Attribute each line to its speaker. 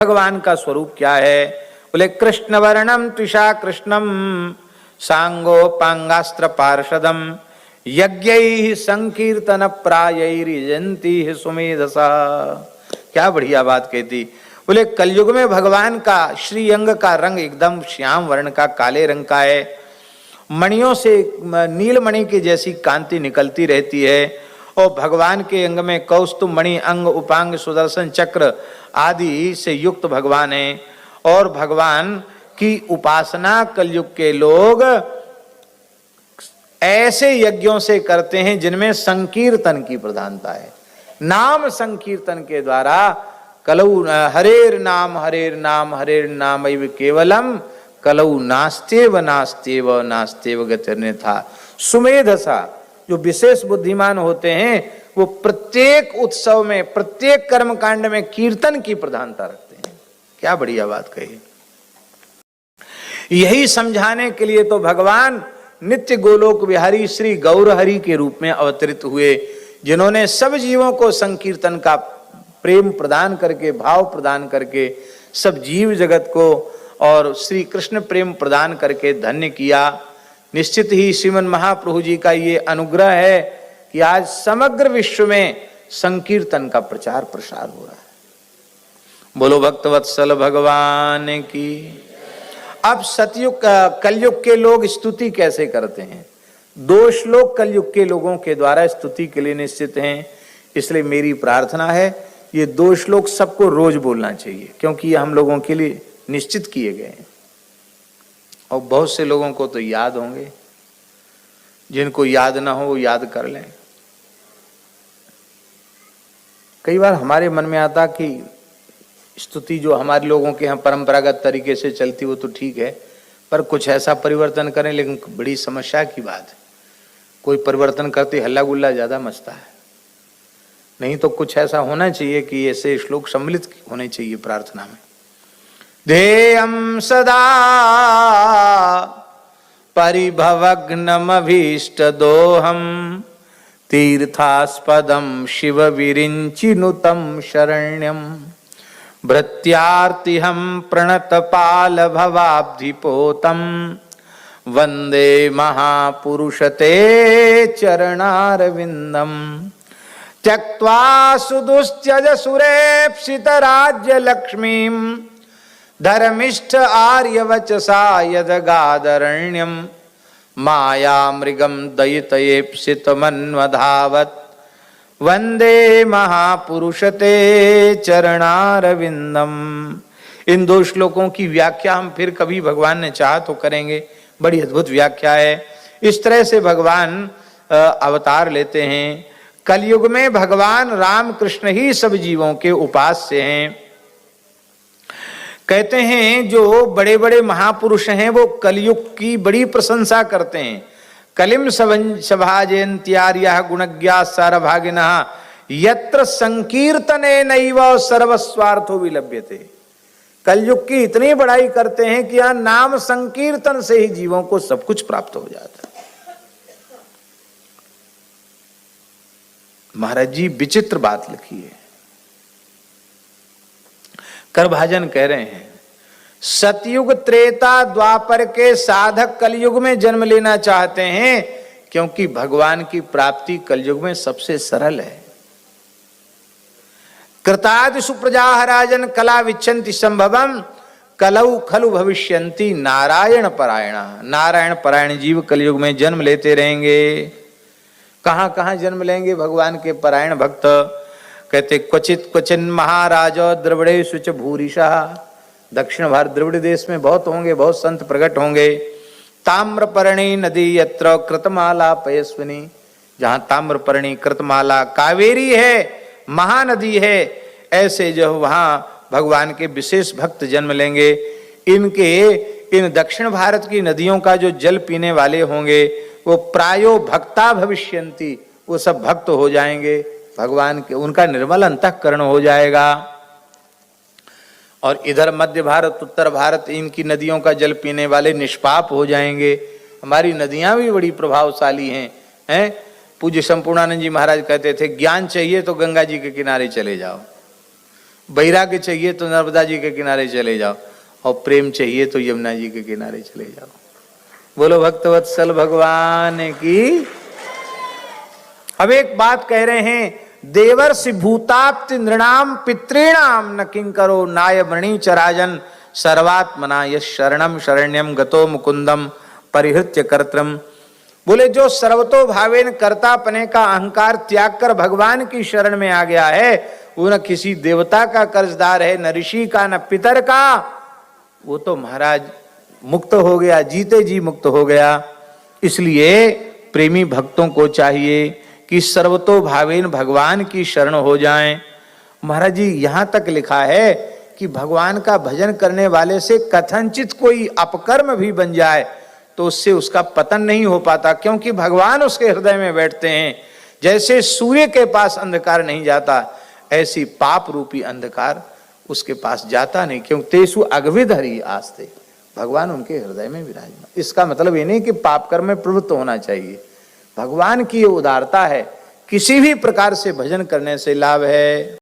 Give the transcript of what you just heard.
Speaker 1: भगवान का स्वरूप क्या है? बोले कृष्ण वर्णम त्विषा कृष्णम सांगोपांगास्त्र पार्षदम यज्ञैः संकीर्तन प्रायैर्यजन्ति सुमेधसा। क्या बढ़िया बात कहती। बोले कलयुग में भगवान का श्री अंग का रंग एकदम श्याम वर्ण का, काले रंग का है। मणियों से नीलमणि की जैसी कांति निकलती रहती है और भगवान के अंग में कौस्तुभ मणि अंग उपांग सुदर्शन चक्र आदि से युक्त भगवान है। और भगवान की उपासना कलयुग के लोग ऐसे यज्ञों से करते हैं जिनमें संकीर्तन की प्रधानता है। नाम संकीर्तन के द्वारा कलऊ हरेर नाम हरेर नाम एव केवलम कलऊ नास्तेव नास्तेव नास्तेव गतिर्न्यथा। सुमेधसा, जो विशेष बुद्धिमान होते हैं वो प्रत्येक उत्सव में प्रत्येक कर्म कांड में कीर्तन की प्रधानता रखते हैं। क्या बढ़िया बात कही। यही समझाने के लिए तो भगवान नित्य गोलोक विहारी श्री गौरहरि के रूप में अवतरित हुए, जिन्होंने सब जीवों को संकीर्तन का प्रेम प्रदान करके, भाव प्रदान करके सब जीव जगत को और श्री कृष्ण प्रेम प्रदान करके धन्य किया। निश्चित ही श्रीमन महाप्रभु जी का ये अनुग्रह है कि आज समग्र विश्व में संकीर्तन का प्रचार प्रसार हो रहा है। बोलो भक्तवत्सल भगवान की। अब सतयुग कलयुग के लोग स्तुति कैसे करते हैं? दो श्लोक कलयुग के लोगों के द्वारा स्तुति के लिए निश्चित हैं। इसलिए मेरी प्रार्थना है ये दो श्लोक सबको रोज बोलना चाहिए, क्योंकि ये हम लोगों के लिए निश्चित किए गए हैं और बहुत से लोगों को तो याद होंगे, जिनको याद ना हो वो याद कर लें। कई बार हमारे मन में आता कि स्तुति जो हमारे लोगों के यहाँ परंपरागत तरीके से चलती वो तो ठीक है, पर कुछ ऐसा परिवर्तन करें। लेकिन बड़ी समस्या की बात है, कोई परिवर्तन करते हल्ला गुल्ला ज्यादा मचता है। नहीं तो कुछ ऐसा होना चाहिए कि ऐसे श्लोक सम्मिलित होने चाहिए प्रार्थना में। ध्येयं सदा परिभवग्नमभीष्टदोहं तीर्थास्पदं शिव विरिञ्चिनुतं शरण्यं भृत्यार्तिहं प्रणतपाल भवाब्धिपोतं वन्दे महापुरुषते चरणारविन्दम् त्यक्त्वा सुदुस्त्यज सुरेप्सितराज्यलक्ष्मीं धर्मिष्ठ आर्यवचसा यदगादरण्यं मायामृगं दयितयेप्सितमन्वधावत् वंदे महापुरुषते चरणारविंदम। इन दो श्लोकों की व्याख्या हम फिर कभी भगवान ने चाहा तो करेंगे। बड़ी अद्भुत व्याख्या है। इस तरह से भगवान अवतार लेते हैं। कलयुग में भगवान राम कृष्ण ही सब जीवों के उपास्य हैं। कहते हैं जो बड़े बड़े महापुरुष हैं वो कलयुग की बड़ी प्रशंसा करते हैं। कलिम सभाजयन्त्यार्यः गुणज्ञा सारभागिनः यत्र संकीर्तने नैव सर्वस्वार्थो विलभ्यते। कलयुग की इतनी बड़ाई करते हैं कि यहाँ नाम संकीर्तन से ही जीवों को सब कुछ प्राप्त हो जाता है। महाराज जी विचित्र बात लिखी है। करभाजन कह रहे हैं सतयुग त्रेता द्वापर के साधक कलयुग में जन्म लेना चाहते हैं, क्योंकि भगवान की प्राप्ति कलयुग में सबसे सरल है। कृतादिषु प्रजा राजन कला विच्छन्ति संभवम कलौ खलु भविष्यन्ति नारायण परायण। नारायण परायण जीव कलयुग में जन्म लेते रहेंगे। कहां कहां जन्म लेंगे भगवान के परायण भक्त? कहते क्वचित क्वचिन महाराज द्रविड़ेषु च भूरिशः। दक्षिण भारत द्रविड़ देश में बहुत होंगे, बहुत संत प्रकट होंगे। ताम्रपर्णी नदी यत्र कृतमाला पयस्विनी। जहां ताम्रपर्णी कृतमाला कावेरी है, महानदी है, ऐसे जो वहां भगवान के विशेष भक्त जन्म लेंगे। इन दक्षिण भारत की नदियों का जो जल पीने वाले होंगे वो प्रायो भक्ता भविष्यन्ति। वो सब भक्त हो जाएंगे भगवान के, उनका निर्मल अंतःकरण हो जाएगा। और इधर मध्य भारत उत्तर भारत इनकी नदियों का जल पीने वाले निष्पाप हो जाएंगे। हमारी नदियां भी बड़ी प्रभावशाली हैं। पूज्य संपूर्णानंद जी महाराज कहते थे ज्ञान चाहिए तो गंगा जी के किनारे चले जाओ। वैराग्य चाहिए तो नर्मदा जी के किनारे चले जाओ, और प्रेम चाहिए तो यमुना जी के किनारे चले जाओ। बोलो भक्तवत्सल भगवान की। अब एक बात कह रहे हैं, देवर्षि भूताप्ति नृणाम पितॄणाम न किंकरो नाय मणि चराजन सर्वात्मना यश शरणम शरण्यम गतो मुकुंदम परिहृत्य कर्त्रम। बोले जो सर्वतो भावेन कर्तापने का अहंकार त्याग कर भगवान की शरण में आ गया है, वो न किसी देवता का कर्जदार है, न ऋषि का, न पितर का, वो तो महाराज मुक्त हो गया, जीते जी मुक्त हो गया। इसलिए प्रेमी भक्तों को चाहिए कि सर्वतो भावेन भगवान की शरण हो जाएं। महाराज जी यहां तक लिखा है कि भगवान का भजन करने वाले से कथनचित कोई अपकर्म भी बन जाए तो उससे उसका पतन नहीं हो पाता, क्योंकि भगवान उसके हृदय में बैठते हैं। जैसे सूर्य के पास अंधकार नहीं जाता, ऐसी पाप रूपी अंधकार उसके पास जाता नहीं, क्योंकि तेसु अगविद हरि आस्ते, भगवान उनके हृदय में विराजमान। इसका मतलब ये नहीं कि पाप कर्म में प्रवृत्त होना चाहिए, भगवान की ये उदारता है, किसी भी प्रकार से भजन करने से लाभ है।